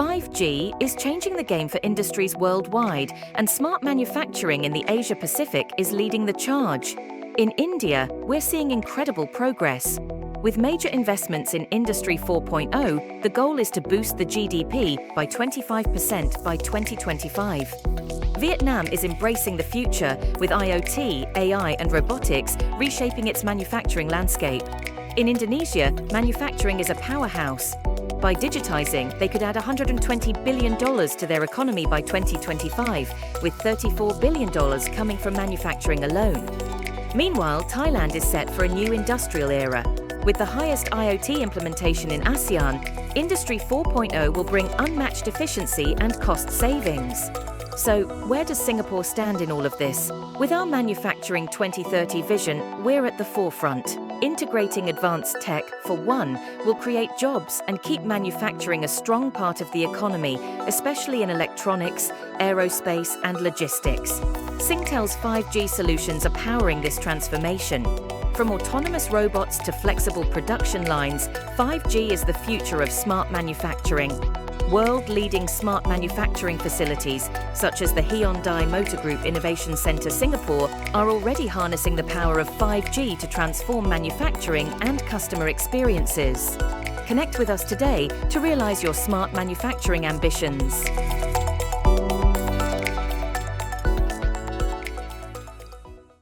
5G is changing the game for industries worldwide, and smart manufacturing in the Asia-Pacific is leading the charge. In India, we're seeing incredible progress. With major investments in Industry 4.0, the goal is to boost the GDP by 25% by 2025. Vietnam is embracing the future with IoT, AI, and robotics reshaping its manufacturing landscape. In Indonesia, manufacturing is a powerhouse. By digitizing, they could add $120 billion to their economy by 2025, with $34 billion coming from manufacturing alone. Meanwhile, Thailand is set for a new industrial era. With the highest IoT implementation in ASEAN, Industry 4.0 will bring unmatched efficiency and cost savings. So, where does Singapore stand in all of this? With our Manufacturing 2030 vision, we're at the forefront. Integrating advanced tech, for one, will create jobs and keep manufacturing a strong part of the economy, especially in electronics, aerospace, and logistics. Singtel's 5G solutions are powering this transformation. From autonomous robots to flexible production lines, 5G is the future of smart manufacturing. World-leading smart manufacturing facilities, such as the Hyundai Motor Group Innovation Centre Singapore, are already harnessing the power of 5G to transform manufacturing and customer experiences. Connect with us today to realise your smart manufacturing ambitions.